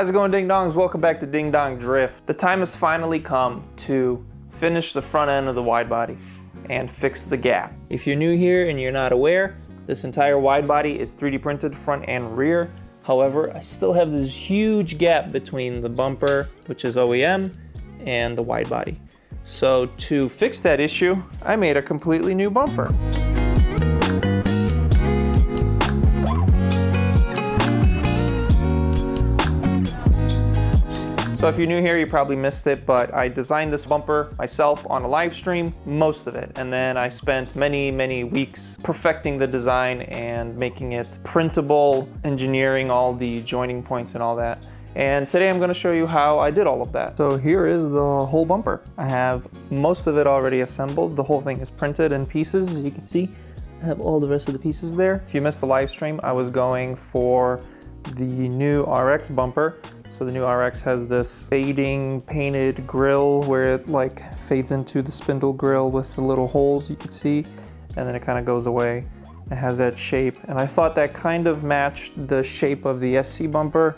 How's it going, Ding Dongs? Welcome back to Ding Dong Drift. The time has finally come to finish the front end of the wide body and fix the gap. If you're new here and you're not aware, this entire wide body is 3D printed front and rear. However, I still have this huge gap between the bumper, which is OEM, and the wide body. So to fix that issue, I made a completely new bumper. So if you're new here, you probably missed it, but I designed this bumper myself on a live stream, most of it. And then I spent many weeks perfecting the design and making it printable, engineering all the joining points and all that. And today I'm gonna show you how I did all of that. So here is the whole bumper. I have most of it already assembled. The whole thing is printed in pieces, as you can see. I have all the rest of the pieces there. If you missed the live stream, I was going for the new RX bumper. So the new RX has this fading painted grill where it like fades into the spindle grill with the little holes you can see, and then it kind of goes away. It has that shape, and I thought that kind of matched the shape of the SC bumper,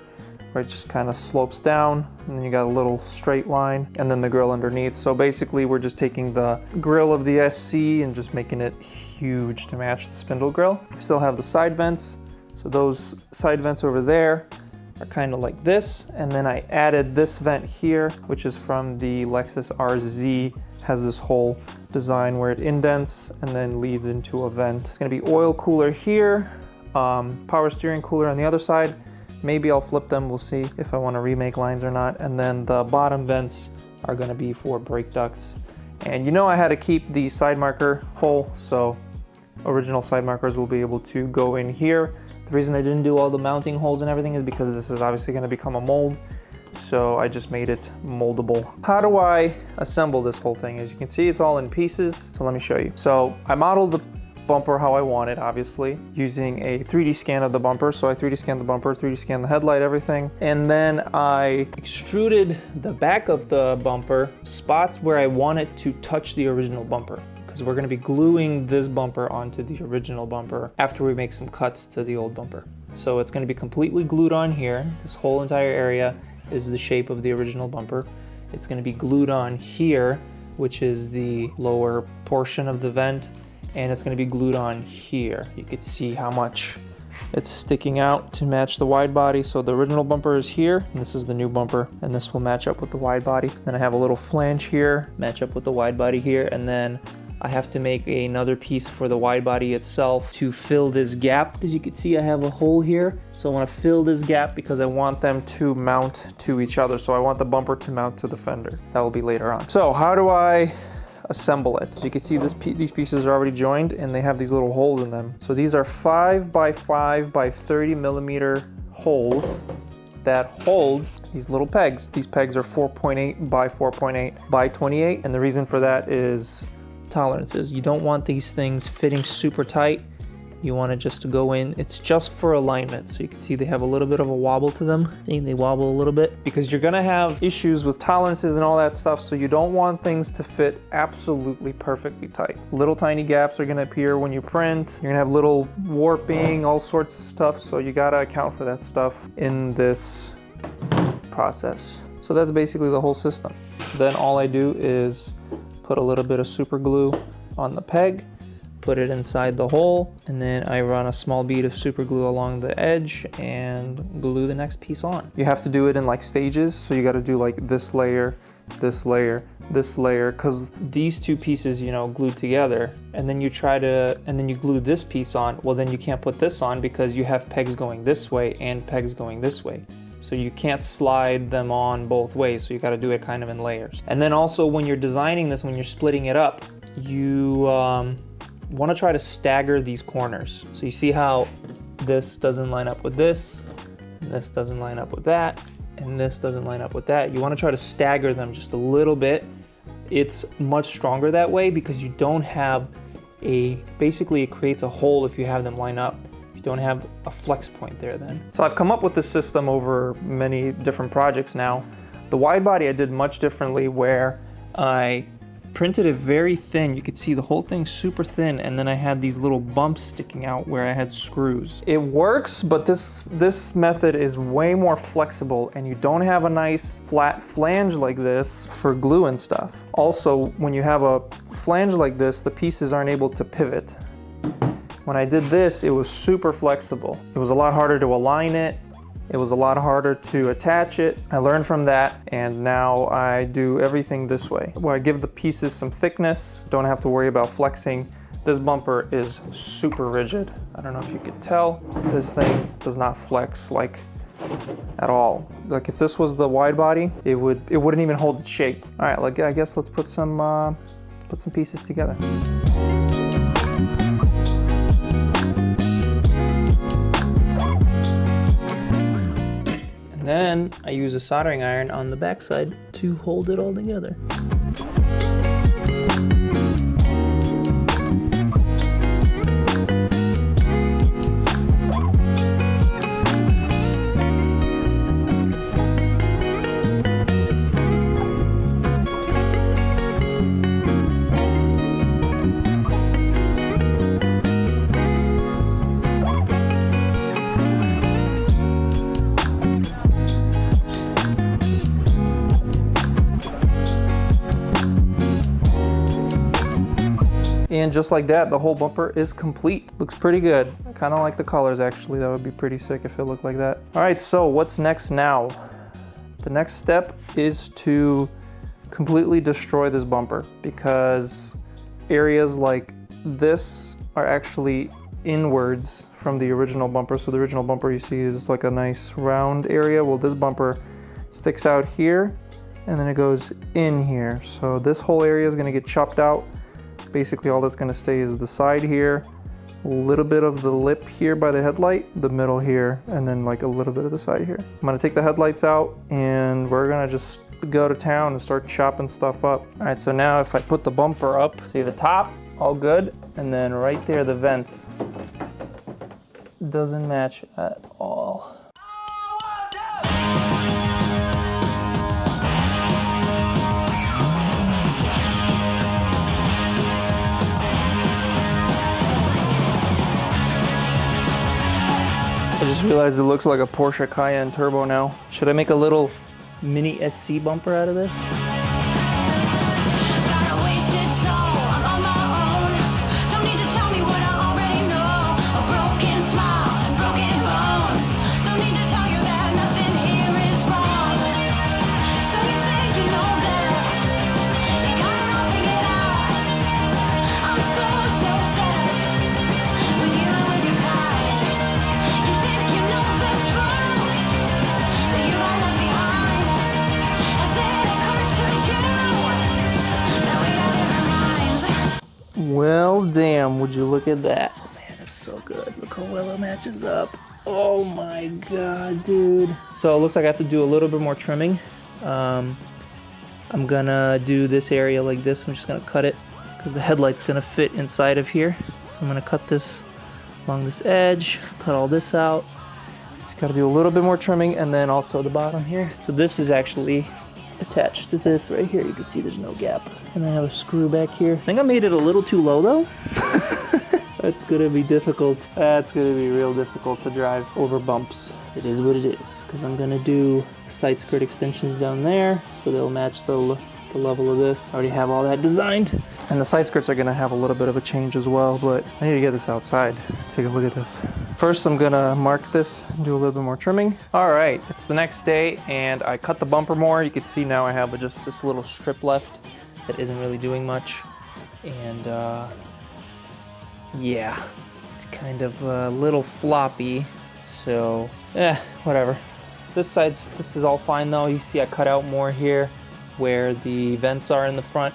where it just kind of slopes down, and then you got a little straight line, and then the grill underneath. So basically we're just taking the grill of the SC and just making it huge to match the spindle grill. Still have the side vents, so those side vents over there are kind of like this, and then I added this vent here, which is from the Lexus RZ. Has this whole design where it indents and then leads into a vent. It's gonna be oil cooler here, power steering cooler on the other side. Maybe I'll flip them, we'll see if I want to remake lines or not. And then the bottom vents are gonna be for brake ducts. And you know I had to keep the side marker hole, so original side markers will be able to go in here. The reason I didn't do all the mounting holes and everything is because this is obviously going to become a mold, so I just made it moldable. How do I assemble this whole thing? As you can see, it's all in pieces, so let me show you. So I modeled the bumper how I wanted, obviously, using a 3D scan of the bumper. So I 3D scanned the bumper, 3D scanned the headlight, everything, and then I extruded the back of the bumper spots where I want it to touch the original bumper, because we're going to be gluing this bumper onto the original bumper after we make some cuts to the old bumper. So it's going to be completely glued on here. This whole entire area is the shape of the original bumper. It's going to be glued on here, which is the lower portion of the vent, and it's going to be glued on here. You can see how much it's sticking out to match the wide body. So the original bumper is here, and this is the new bumper, and this will match up with the wide body. Then I have a little flange here, match up with the wide body here, and then I have to make another piece for the wide body itself to fill this gap. As you can see, I have a hole here. So I want to fill this gap because I want them to mount to each other. So I want the bumper to mount to the fender. That will be later on. So how do I assemble it? As you can see, these pieces are already joined and they have these little holes in them. So these are 5 by 5 by 30 millimeter holes that hold these little pegs. These pegs are 4.8 by 4.8 by 28. And the reason for that is tolerances. You don't want these things fitting super tight. You want it just to go in. It's just for alignment. So you can see they have a little bit of a wobble to them. See, they wobble a little bit because you're gonna have issues with tolerances and all that stuff. So you don't want things to fit absolutely perfectly tight. Little tiny gaps are gonna appear when you print. You're gonna have little warping, all sorts of stuff. So you gotta account for that stuff in this process. So that's basically the whole system. Then all I do is put a little bit of super glue on the peg, put it inside the hole, and then I run a small bead of super glue along the edge and glue the next piece on. You have to do it in like stages, so you got to do like this layer, this layer, this layer, because these two pieces, you know, glued together, and then you glue this piece on. Well, then you can't put this on because you have pegs going this way and pegs going this way. So you can't slide them on both ways, so you got to do it kind of in layers. And then also when you're designing this, when you're splitting it up, you want to try to stagger these corners. So you see how this doesn't line up with this, and this doesn't line up with that, and this doesn't line up with that. You want to try to stagger them just a little bit. It's much stronger that way because you don't have basically it creates a hole if you have them line up. Don't have a flex point there then. So I've come up with this system over many different projects now. The wide body I did much differently, where I printed it very thin. You could see the whole thing super thin, and then I had these little bumps sticking out where I had screws. It works, but this method is way more flexible, and you don't have a nice flat flange like this for glue and stuff. Also, when you have a flange like this, the pieces aren't able to pivot. When I did this, it was super flexible. It was a lot harder to align it. It was a lot harder to attach it. I learned from that, and now I do everything this way, where I give the pieces some thickness, don't have to worry about flexing. This bumper is super rigid. I don't know if you could tell. This thing does not flex like at all. Like if this was the wide body, it wouldn't even hold its shape. All right, like I guess let's put some pieces together. Then I use a soldering iron on the backside to hold it all together. And just like that, the whole bumper is complete. Looks pretty good. I kind of like the colors actually. That would be pretty sick if it looked like that. All right, so what's next now? The next step is to completely destroy this bumper, because areas like this are actually inwards from the original bumper. So the original bumper you see is like a nice round area. Well, this bumper sticks out here and then it goes in here. So this whole area is gonna get chopped out. Basically all that's gonna stay is the side here, a little bit of the lip here by the headlight, the middle here, and then like a little bit of the side here. I'm gonna take the headlights out and we're gonna just go to town and start chopping stuff up. All right, so now if I put the bumper up, see the top, all good, and then right there, the vents, doesn't match at all. I just realized it looks like a Porsche Cayenne Turbo now. Should I make a little mini SC bumper out of this? Well, damn, would you look at that? Oh, man, it's so good. Look how well it matches up. Oh my God, dude. So it looks like I have to do a little bit more trimming. I'm gonna do this area like this. I'm just gonna cut it because the headlight's gonna fit inside of here. So I'm gonna cut this along this edge, cut all this out. Just gotta do a little bit more trimming, and then also the bottom here. So this is actually attached to this right here. You can see there's no gap. And I have a screw back here. I think I made it a little too low though. That's gonna be difficult. That's gonna be real difficult to drive over bumps. It is what it is, because I'm gonna do side skirt extensions down there so they'll match the level of this. I already have all that designed. And the side skirts are gonna have a little bit of a change as well, but I need to get this outside. Take a look at this. First, I'm gonna mark this and do a little bit more trimming. All right, it's the next day and I cut the bumper more. You can see now I have just this little strip left that isn't really doing much. And yeah, it's kind of a little floppy. So, whatever. This is all fine though. You see I cut out more here where the vents are in the front.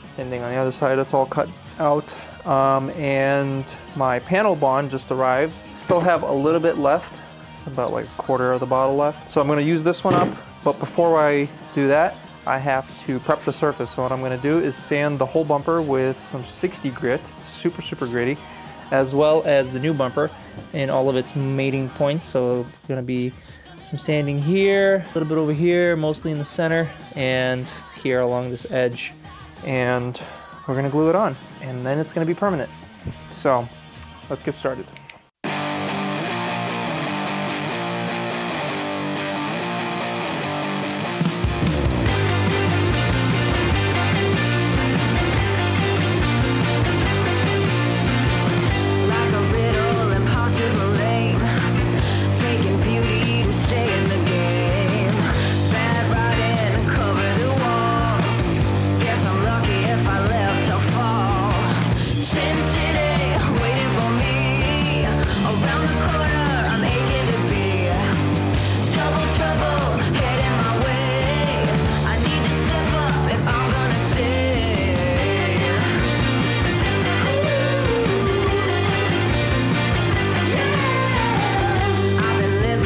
Same thing on the other side, that's all cut out. And my panel bond just arrived. Still have a little bit left. It's about like a quarter of the bottle left. So I'm gonna use this one up, but before I do that, I have to prep the surface. So what I'm gonna do is sand the whole bumper with some 60 grit, super, super gritty, as well as the new bumper and all of its mating points. So gonna be some sanding here, a little bit over here, mostly in the center, and here along this edge and we're gonna glue it on, and then it's gonna be permanent. So let's get started.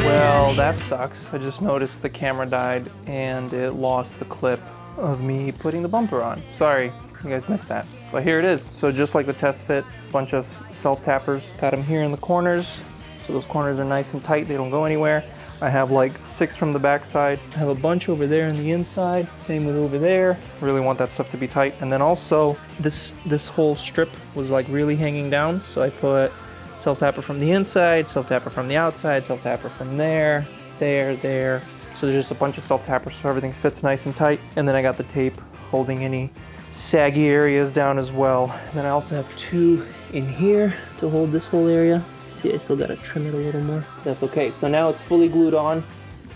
Well, that sucks. I just noticed the camera died and it lost the clip of me putting the bumper on. Sorry, you guys missed that. But here it is. So just like the test fit, bunch of self-tappers. Got them here in the corners. So those corners are nice and tight, they don't go anywhere. I have like 6 from the back side. I have a bunch over there on the inside. Same with over there. Really want that stuff to be tight. And then also this whole strip was like really hanging down. So I put self-tapper from the inside, self-tapper from the outside, self-tapper from there, there. So there's just a bunch of self-tappers so everything fits nice and tight. And then I got the tape holding any saggy areas down as well. And then I also have 2 in here to hold this whole area. See, I still gotta trim it a little more. That's okay. So now it's fully glued on.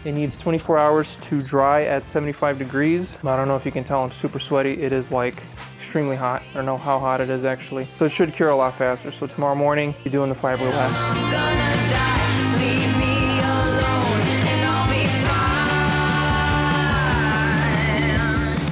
It needs 24 hours to dry at 75 degrees. I don't know if you can tell I'm super sweaty. It is like extremely hot. I don't know how hot it is actually. So it should cure a lot faster. So tomorrow morning, you're doing the fiberglass.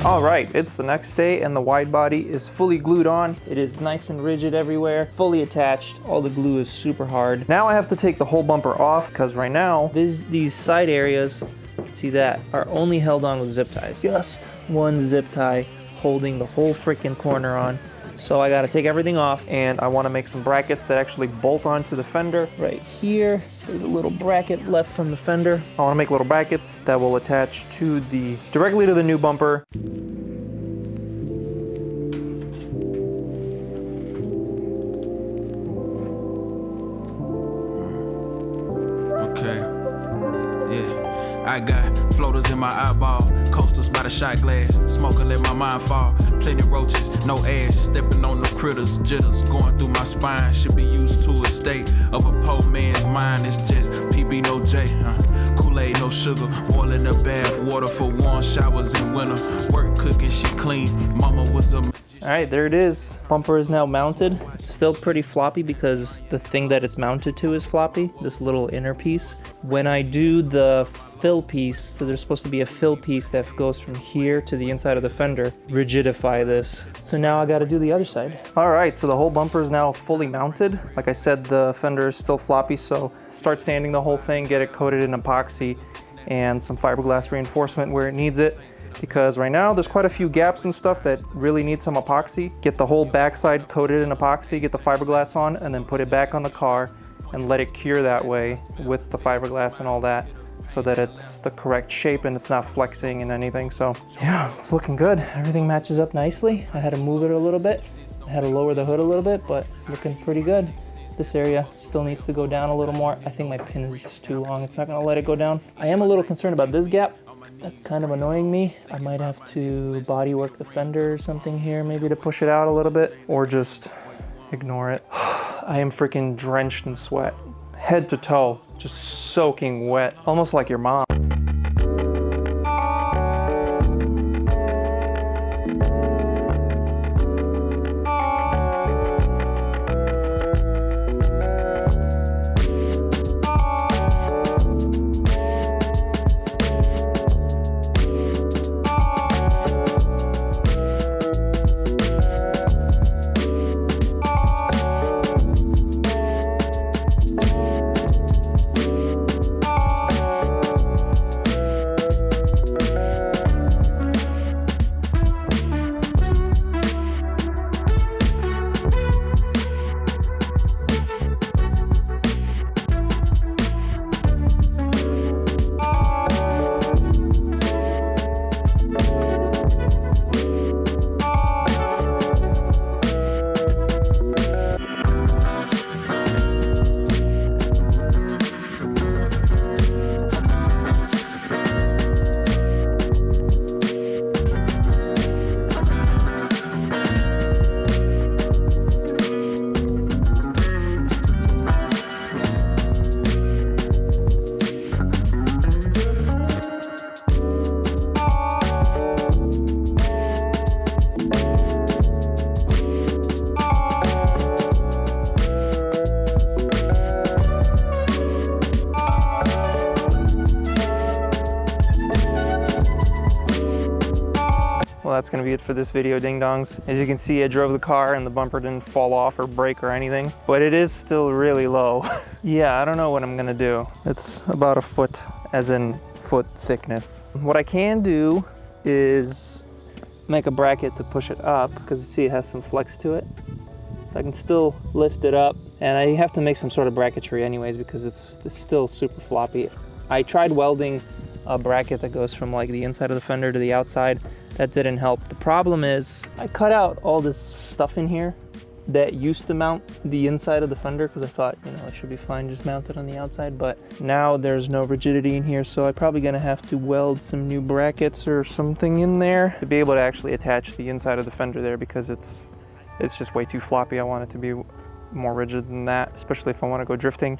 All right, it's the next day and the wide body is fully glued on. It is nice and rigid everywhere, fully attached. All the glue is super hard. Now I have to take the whole bumper off because right now, these side areas, you can see that, are only held on with zip ties. Just one zip tie holding the whole freaking corner on. So I gotta take everything off and I wanna make some brackets that actually bolt onto the fender. Right here, there's a little bracket left from the fender. I wanna make little brackets that will attach to directly to the new bumper. I got floaters in my eyeball, coasters by the shot glass, smoking let my mind fall, plenty roaches, no ass, stepping on the critters, jitters, going through my spine, should be used to a state of a poor man's mind, it's just PB no J, Kool-Aid no sugar, boiling the bath, water for warm showers in winter, work cooking, she clean, mama was a... All right, there it is. Bumper is now mounted. It's still pretty floppy because the thing that it's mounted to is floppy, this little inner piece. When I do the fill piece, so there's supposed to be a fill piece that goes from here to the inside of the fender, rigidify this. So now I gotta do the other side. All right, so the whole bumper is now fully mounted. Like I said, the fender is still floppy, so start sanding the whole thing, get it coated in epoxy and some fiberglass reinforcement where it needs it. Because right now there's quite a few gaps and stuff that really need some epoxy. Get the whole backside coated in epoxy, get the fiberglass on, and then put it back on the car and let it cure that way with the fiberglass and all that so that it's the correct shape and it's not flexing and anything. So yeah, it's looking good. Everything matches up nicely. I had to move it a little bit. I had to lower the hood a little bit, but it's looking pretty good. This area still needs to go down a little more. I think my pin is just too long. It's not gonna let it go down. I am a little concerned about this gap. That's kind of annoying me. I might have to body work the fender or something here, maybe to push it out a little bit, or just ignore it. I am freaking drenched in sweat, head to toe, just soaking wet, almost like your mom. that's gonna be it for this video, ding dongs. As you can see, I drove the car and the bumper didn't fall off or break or anything, but it is still really low. Yeah, I don't know what I'm gonna do. It's about a foot, as in foot thickness. What I can do is make a bracket to push it up, because you see it has some flex to it. So I can still lift it up, and I have to make some sort of bracketry anyways because it's still super floppy. I tried welding a bracket that goes from like the inside of the fender to the outside. That didn't help. The problem is I cut out all this stuff in here that used to mount the inside of the fender because I thought, you know, it should be fine just mounted on the outside, but now there's no rigidity in here, so I'm probably gonna have to weld some new brackets or something in there to be able to actually attach the inside of the fender there, because it's just way too floppy. I want it to be more rigid than that, especially if I want to go drifting.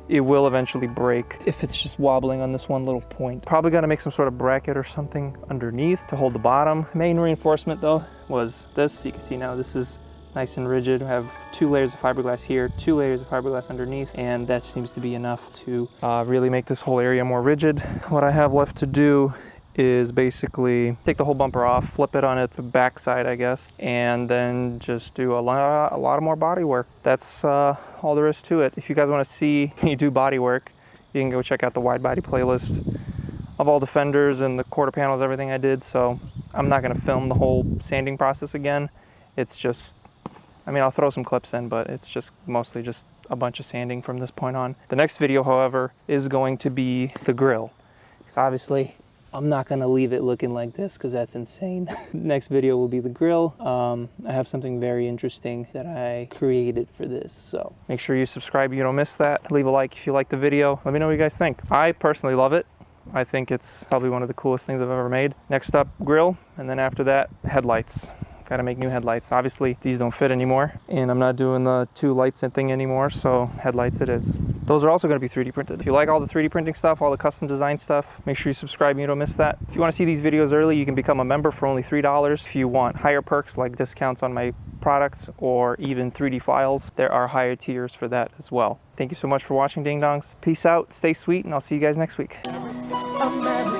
It will eventually break if it's just wobbling on this one little point. Probably gonna make some sort of bracket or something underneath to hold the bottom. Main reinforcement though was this. You can see now this is nice and rigid. I have 2 layers of fiberglass here, 2 layers of fiberglass underneath, and that seems to be enough to really make this whole area more rigid. What I have left to do is basically take the whole bumper off, flip it on its backside, I guess, and then just do a lot of more body work. That's all there is to it. If you guys want to see me do body work, you can go check out the wide body playlist of all the fenders and the quarter panels, everything I did. So I'm not going to film the whole sanding process again. It's just, I mean, I'll throw some clips in, but it's just mostly just a bunch of sanding from this point on. The next video, however, is going to be the grill. So obviously I'm not gonna leave it looking like this because that's insane. Next video will be the grill. I have something very interesting that I created for this, so make sure you subscribe, you don't miss that. Leave a like if you like the video. Let me know what you guys think. I personally love it. I think it's probably one of the coolest things I've ever made. Next up, grill, and then after that, headlights. Gotta make new headlights. Obviously, these don't fit anymore, and I'm not doing the 2 lights and thing anymore, so headlights it is. Those are also gonna be 3D printed. If you like all the 3D printing stuff, all the custom design stuff, make sure you subscribe and you don't miss that. If you wanna see these videos early, you can become a member for only $3. If you want higher perks like discounts on my products or even 3D files, there are higher tiers for that as well. Thank you so much for watching, Ding Dongs. Peace out, stay sweet, and I'll see you guys next week. America.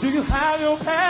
Do you have your passport?